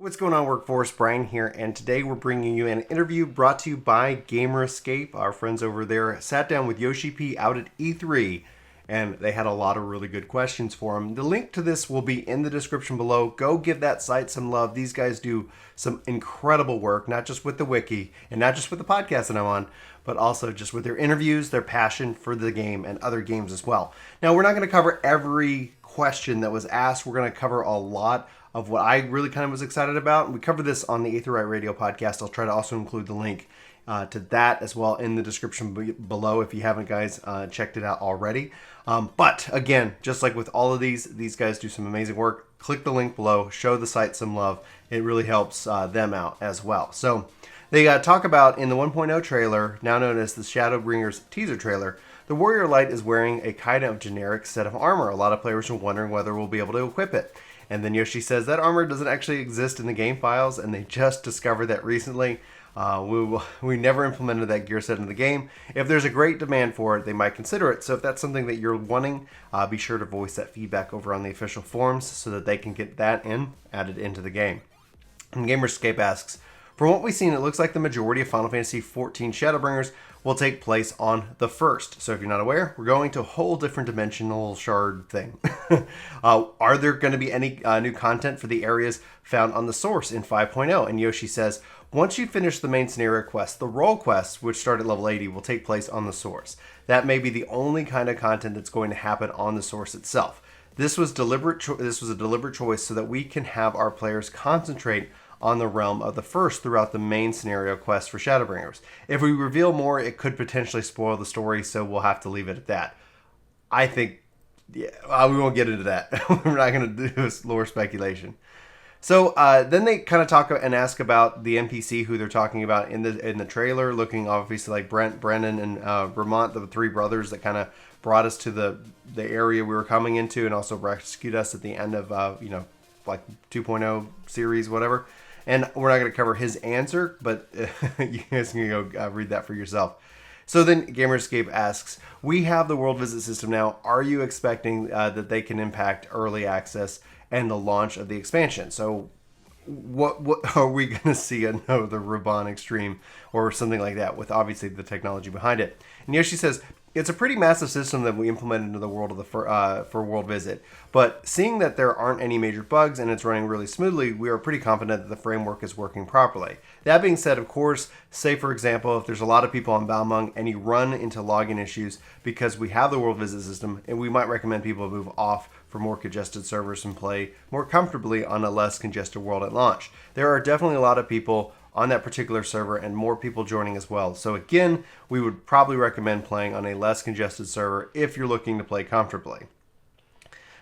What's going on, Workforce? Brian here, and today we're bringing you an interview brought to you by GamerEscape. Our friends over there sat down with Yoshi-P out at E3, and they had a lot of really good questions for him. The link to this will be in the description below. Go give that site some love. These guys do some incredible work, not just with the wiki, and not just with the podcast that I'm on, but also just with their interviews, their passion for the game, and other games as well. Now, we're not going to cover every question that was asked. We're going to cover a lot of what I really kind of was excited about. We covered this on the Aetherite Radio podcast. I'll try to also include the link to that as well in the description below if you haven't, guys, checked it out already. But again, just like with all of these guys do some amazing work. Click the link below, show the site some love. It really helps them out as well. So they talk about in the 1.0 trailer, now known as the Shadowbringers teaser trailer, the Warrior Light is wearing a kind of generic set of armor. A lot of players are wondering whether we'll be able to equip it. And then Yoshi says that armor doesn't actually exist in the game files, and they just discovered that recently. We never implemented that gear set in the game. If there's a great demand for it, they might consider it. So if that's something that you're wanting, be sure to voice that feedback over on the official forums so that they can get that added into the game. And GamerEscape asks, from what we've seen, it looks like the majority of Final Fantasy XIV Shadowbringers will take place on the 1st. So if you're not aware, we're going to a whole different dimensional shard thing. Are there going to be any new content for the areas found on the source in 5.0? And Yoshi says, once you finish the main scenario quest, the role quests, which start at level 80, will take place on the source. That may be the only kind of content that's going to happen on the source itself. This was a deliberate choice so that we can have our players concentrate on the realm of the first throughout the main scenario quest for Shadowbringers. If we reveal more, it could potentially spoil the story, so we'll have to leave it at that. I think, we won't get into that. We're not going to do lore speculation. So then they kind of talk and ask about the NPC who they're talking about in the trailer, looking obviously like Brent, Brennan, and Vermont, the three brothers that kind of brought us to the area we were coming into, and also rescued us at the end of like 2.0 series, whatever. And we're not going to cover his answer, but you guys can go read that for yourself. So then GamerEscape asks, we have the world visit system now. Are you expecting that they can impact early access and the launch of the expansion? So what are we going to see another Ruban Extreme or something like that with obviously the technology behind it? And Yoshi says, it's a pretty massive system that we implemented into the world of for World Visit, but seeing that there aren't any major bugs and it's running really smoothly, we are pretty confident that the framework is working properly. That being said, of course, say for example, if there's a lot of people on Balmung and you run into login issues because we have the World Visit system, and we might recommend people move off for more congested servers and play more comfortably on a less congested world at launch. There are definitely a lot of people on that particular server and more people joining as well. So again, we would probably recommend playing on a less congested server if you're looking to play comfortably.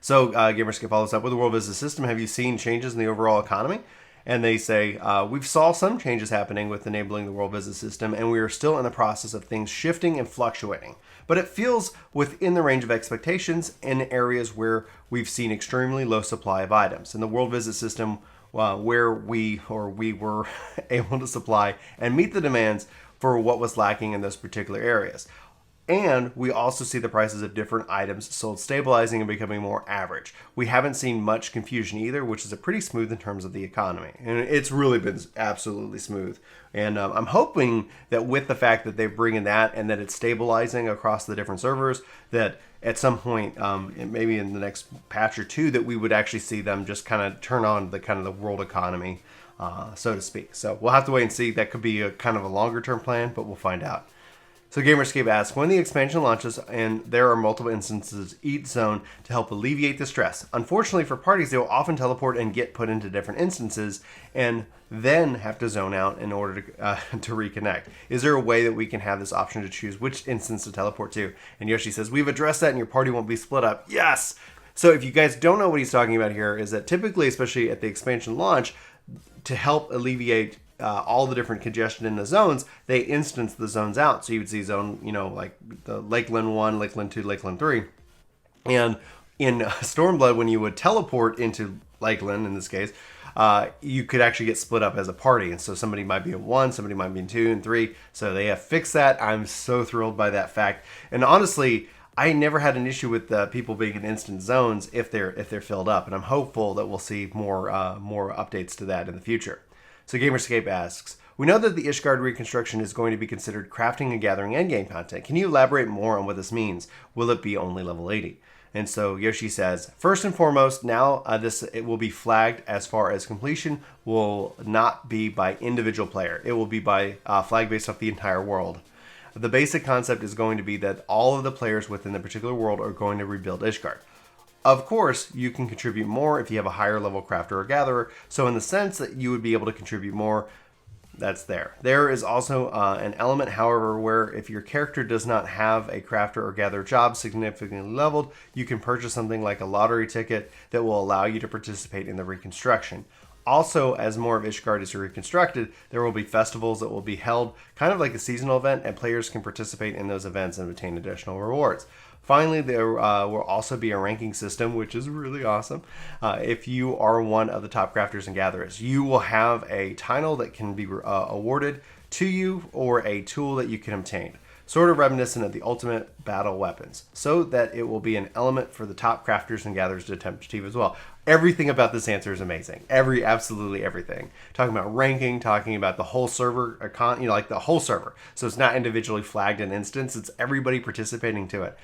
So GamerEscape follows up with the World Visit System. Have you seen changes in the overall economy? And they say, we've saw some changes happening with enabling the World Visit System, and we are still in the process of things shifting and fluctuating. But it feels within the range of expectations in areas where we've seen extremely low supply of items. In the World Visit System, where we were able to supply and meet the demands for what was lacking in those particular areas. And we also see the prices of different items sold stabilizing and becoming more average. We haven't seen much confusion either, which is pretty smooth in terms of the economy. And it's really been absolutely smooth. And I'm hoping that with the fact that they're bringing that and that it's stabilizing across the different servers, that at some point, maybe in the next patch or two, that we would actually see them just kind of turn on the kind of the world economy, so to speak. So we'll have to wait and see. That could be a kind of a longer term plan, but we'll find out. So GamerEscape asks, when the expansion launches and there are multiple instances each zone to help alleviate the stress. Unfortunately for parties, they will often teleport and get put into different instances and then have to zone out in order to reconnect. Is there a way that we can have this option to choose which instance to teleport to? And Yoshi says, we've addressed that and your party won't be split up. Yes! So if you guys don't know what he's talking about here, is that typically, especially at the expansion launch, to help alleviate all the different congestion in the zones, they instance the zones out. So you would see zone, like the Lakeland 1, Lakeland 2, Lakeland 3. And in Stormblood, when you would teleport into Lakeland, in this case, you could actually get split up as a party. And so somebody might be in 1, somebody might be in 2 and 3. So they have fixed that. I'm so thrilled by that fact. And honestly, I never had an issue with people being in instant zones if they're filled up, and I'm hopeful that we'll see more updates to that in the future. So GamerEscape asks, we know that the Ishgard reconstruction is going to be considered crafting and gathering endgame content. Can you elaborate more on what this means? Will it be only level 80? And so Yoshi says, first and foremost, now it will be flagged as far as completion will not be by individual player. It will be by flag based off the entire world. The basic concept is going to be that all of the players within the particular world are going to rebuild Ishgard. Of course, you can contribute more if you have a higher level crafter or gatherer. So in the sense that you would be able to contribute more, that's there. There is also an element, however, where if your character does not have a crafter or gatherer job significantly leveled, you can purchase something like a lottery ticket that will allow you to participate in the reconstruction. Also, as more of Ishgard is reconstructed, there will be festivals that will be held kind of like a seasonal event, and players can participate in those events and obtain additional rewards. Finally, there will also be a ranking system, which is really awesome. If you are one of the top crafters and gatherers, you will have a title that can be awarded to you or a tool that you can obtain, sort of reminiscent of the ultimate battle weapons, so that it will be an element for the top crafters and gatherers to attempt to achieve as well. Everything about this answer is amazing. Absolutely everything. Talking about ranking, talking about the whole server, like the whole server. So it's not individually flagged in instance. It's everybody participating to it.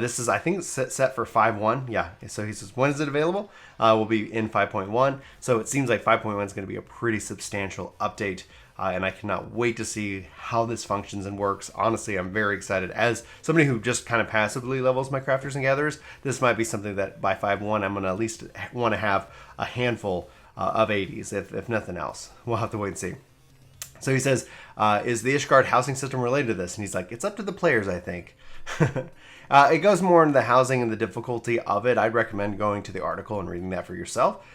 This is, I think, it's set for 5.1. Yeah. So he says, when is it available? Will be in 5.1. So it seems like 5.1 is going to be a pretty substantial update. And I cannot wait to see how this functions and works. Honestly, I'm very excited. As somebody who just kind of passively levels my crafters and gatherers, this might be something that by 5.1, I'm going to at least want to have a handful of 80s, if nothing else. We'll have to wait and see. So he says, is the Ishgard housing system related to this? And he's like, it's up to the players, I think. It goes more into the housing and the difficulty of it. I'd recommend going to the article and reading that for yourself.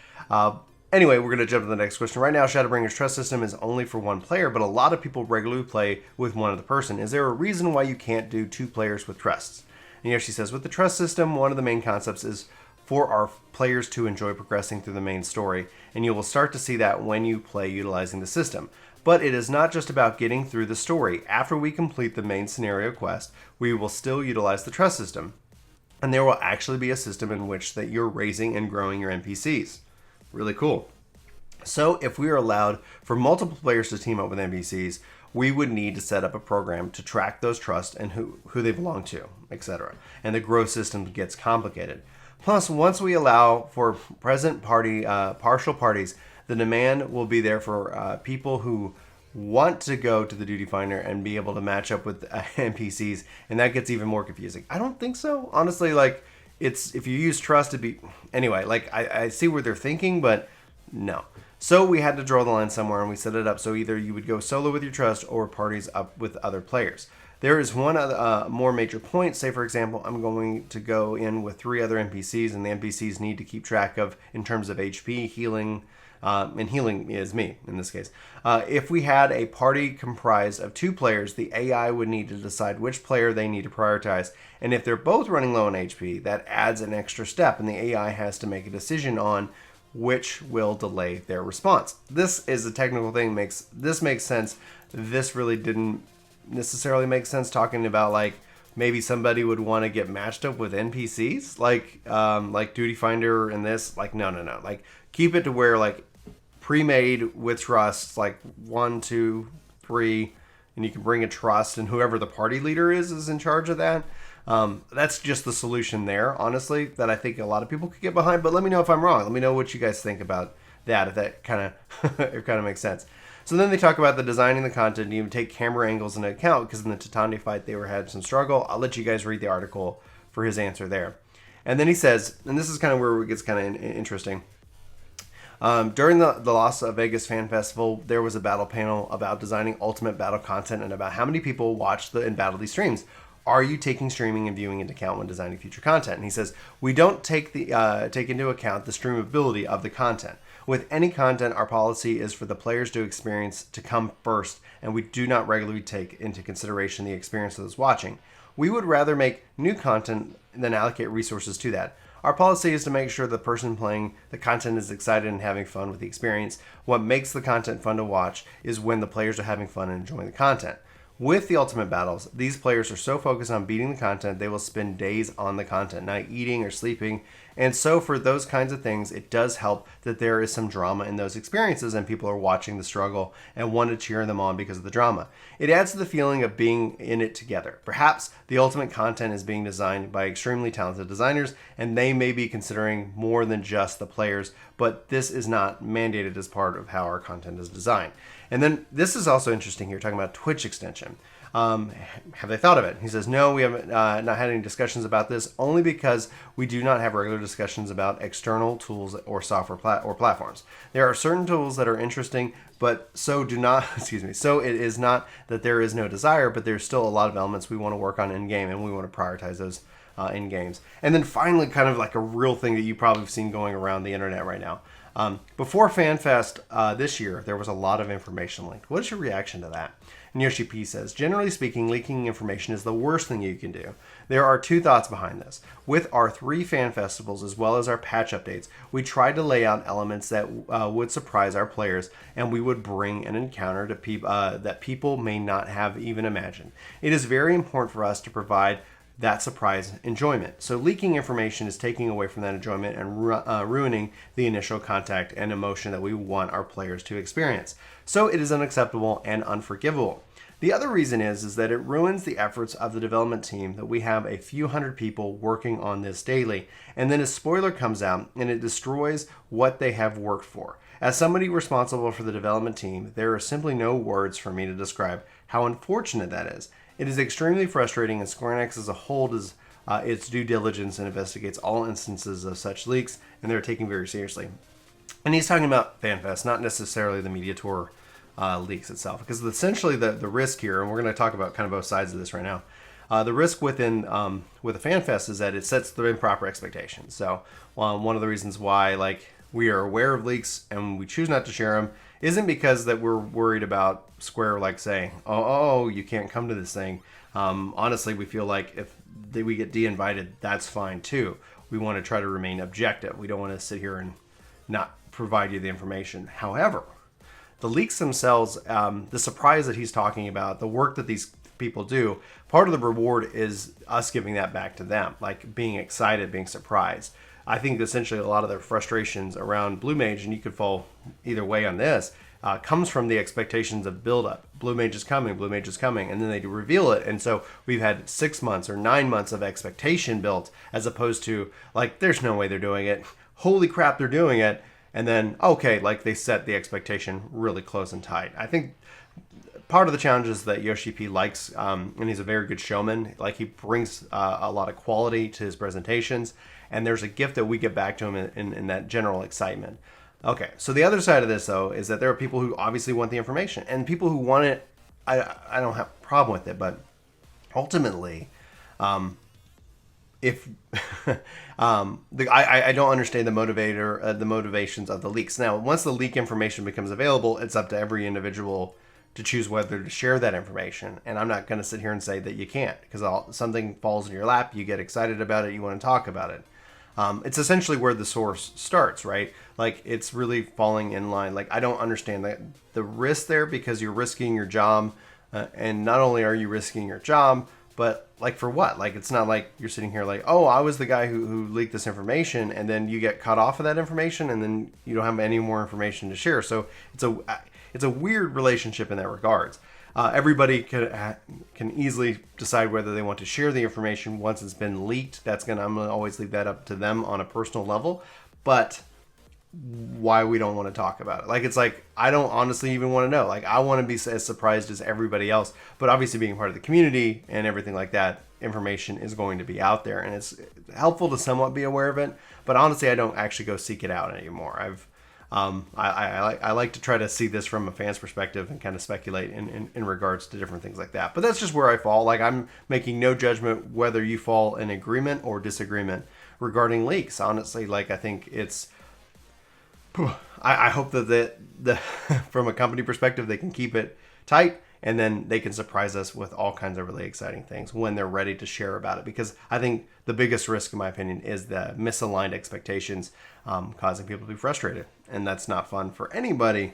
Anyway, we're going to jump to the next question. Right now, Shadowbringers Trust System is only for one player, but a lot of people regularly play with one other person. Is there a reason why you can't do two players with trusts? And Yoshi says, with the trust system, one of the main concepts is for our players to enjoy progressing through the main story, and you will start to see that when you play utilizing the system. But it is not just about getting through the story. After we complete the main scenario quest, we will still utilize the trust system. And there will actually be a system in which that you're raising and growing your NPCs. Really cool. So if we are allowed for multiple players to team up with NPCs, we would need to set up a program to track those trusts and who they belong to, etc. And the growth system gets complicated. Plus, once we allow for present party partial parties, the demand will be there for people who want to go to the duty finder and be able to match up with NPCs, and that gets even more confusing. I don't think so, honestly. Like, it's if you use trust to be anyway. Like, I see where they're thinking, but no. So we had to draw the line somewhere, and we set it up so either you would go solo with your trust or parties up with other players. There is one other more major point. Say, for example, I'm going to go in with 3 other NPCs, and the NPCs need to keep track of in terms of HP, healing, and healing is me in this case. If we had a party comprised of 2 players, the AI would need to decide which player they need to prioritize. And if they're both running low on HP, that adds an extra step, and the AI has to make a decision on which will delay their response. This is a technical thing. This makes sense. This really didn't necessarily make sense, talking about like maybe somebody would want to get matched up with NPCs like Duty Finder and this. Like no. Like keep it to where like pre-made with trusts, like 1, 2, 3, and you can bring a trust, and whoever the party leader is in charge of that. That's just the solution there, honestly, that I think a lot of people could get behind. But let me know if I'm wrong. Let me know what you guys think about that, if that kind of makes sense. So then they talk about the designing the content, and even take camera angles into account, because in the Titania fight they had some struggle. I'll let you guys read the article for his answer there. And then he says, and this is kind of where it gets kind of interesting. During the Las Vegas Fan Festival, there was a battle panel about designing ultimate battle content and about how many people watch and battle these streams. Are you taking streaming and viewing into account when designing future content? And he says, we don't take into account the streamability of the content. With any content, our policy is for the players to experience to come first, and we do not regularly take into consideration the experience of those watching. We would rather make new content than allocate resources to that. Our policy is to make sure the person playing the content is excited and having fun with the experience. What makes the content fun to watch is when the players are having fun and enjoying the content. With the Ultimate Battles, these players are so focused on beating the content, they will spend days on the content, not eating or sleeping. And so for those kinds of things, it does help that there is some drama in those experiences and people are watching the struggle and want to cheer them on because of the drama. It adds to the feeling of being in it together. Perhaps the ultimate content is being designed by extremely talented designers and they may be considering more than just the players, but this is not mandated as part of how our content is designed. And then this is also interesting here, talking about Twitch extension. Have they thought of it? He says, no, we haven't not had any discussions about this, only because we do not have regular discussions about external tools or software or platforms. There are certain tools that are interesting, but so do not, so it is not that there is no desire, but there's still a lot of elements we want to work on in game, and we want to prioritize those in games. And then finally, kind of like a real thing that you probably have seen going around the internet right now. Before FanFest this year, there was a lot of information leaked. What is your reaction to that? And Yoshi-P says, generally speaking, leaking information is the worst thing you can do. There are two thoughts behind this. With our 3 fan festivals as well as our patch updates, we tried to lay out elements that would surprise our players and we would bring an encounter to that people may not have even imagined. It is very important for us to provide that surprise enjoyment. So leaking information is taking away from that enjoyment and ruining the initial contact and emotion that we want our players to experience. So it is unacceptable and unforgivable. The other reason is that it ruins the efforts of the development team that we have a few hundred people working on this daily, and then a spoiler comes out and it destroys what they have worked for. As somebody responsible for the development team, there are simply no words for me to describe how unfortunate that is. It is extremely frustrating, and Square Enix as a whole does its due diligence and investigates all instances of such leaks, and they're taken very seriously. And he's talking about FanFest, not necessarily the media tour leaks itself, because essentially the risk here, and we're going to talk about kind of both sides of this right now. The risk within with a FanFest is that it sets the improper expectations. So one of the reasons why we are aware of leaks and we choose not to share them isn't because that we're worried about Square saying, oh, you can't come to this thing. Honestly, we feel like if we get de-invited, that's fine too. We want to try to remain objective. We don't want to sit here and not provide you the information. However, the leaks themselves, the surprise that he's talking about, the work that these people do, part of the reward is us giving that back to them, like being excited, being surprised. I think essentially a lot of their frustrations around Blue Mage, and you could fall either way on this, comes from the expectations of build-up. Blue Mage is coming, and then they reveal it. And so we've had 6 months or 9 months of expectation built, as opposed to, there's no way they're doing it. Holy crap, they're doing it. And then, okay, they set the expectation really close and tight. I think part of the challenge is that Yoshi-P likes, and he's a very good showman. He brings a lot of quality to his presentations, and there's a gift that we get back to him in that general excitement. Okay, so the other side of this, though, is that there are people who obviously want the information, and people who want it, I don't have a problem with it, but ultimately, if I don't understand the motivations of the leaks. Now, once the leak information becomes available, it's up to every individual to choose whether to share that information. And I'm not going to sit here and say that you can't, because something falls in your lap, you get excited about it, you want to talk about it. It's essentially where the source starts, right? It's really falling in line. I don't understand the risk there, because you're risking your job, and not only are you risking your job, but for what? It's not like you're sitting here oh, I was the guy who leaked this information, and then you get cut off of that information, and then you don't have any more information to share. So it's a weird relationship in that regards. Everybody can easily decide whether they want to share the information once it's been leaked. I'm gonna always leave that up to them on a personal level. But why we don't want to talk about it? I don't honestly even want to know. I want to be as surprised as everybody else. But obviously, being part of the community and everything like that, information is going to be out there, and it's helpful to somewhat be aware of it. But honestly, I don't actually go seek it out anymore. I like to try to see this from a fan's perspective and kind of speculate in regards to different things like that. But that's just where I fall. I'm making no judgment whether you fall in agreement or disagreement regarding leaks. Honestly, I think it's... I hope that from a company perspective, they can keep it tight, and then they can surprise us with all kinds of really exciting things when they're ready to share about it. Because I think the biggest risk, in my opinion, is the misaligned expectations causing people to be frustrated. And that's not fun for anybody,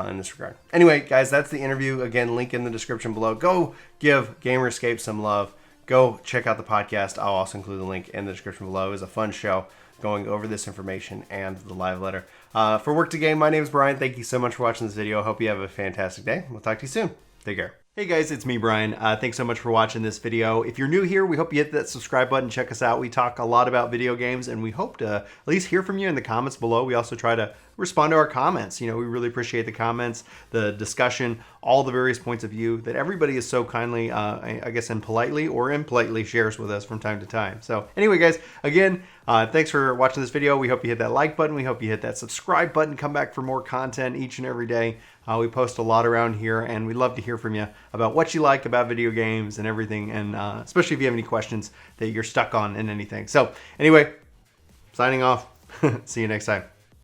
in this regard. Anyway, guys, that's the interview. Again, link in the description below. Go give GamerEscape some love. Go check out the podcast. I'll also include the link in the description below. It was a fun show going over this information and the live letter. For WorkToGame, my name is Brian. Thank you so much for watching this video. Hope you have a fantastic day. We'll talk to you soon. Take care. Hey guys, it's me, Brian. Thanks so much for watching this video. If you're new here, we hope you hit that subscribe button. Check us out. We talk a lot about video games, and we hope to at least hear from you in the comments below. We also try to respond to our comments. You know, we really appreciate the comments, the discussion, all the various points of view that everybody is so kindly, I guess, and politely or impolitely shares with us from time to time. So anyway, guys, again, thanks for watching this video. We hope you hit that like button. We hope you hit that subscribe button. Come back for more content each and every day. We post a lot around here, and we'd love to hear from you about what you like about video games and everything, and especially if you have any questions that you're stuck on in anything. So anyway, signing off. See you next time.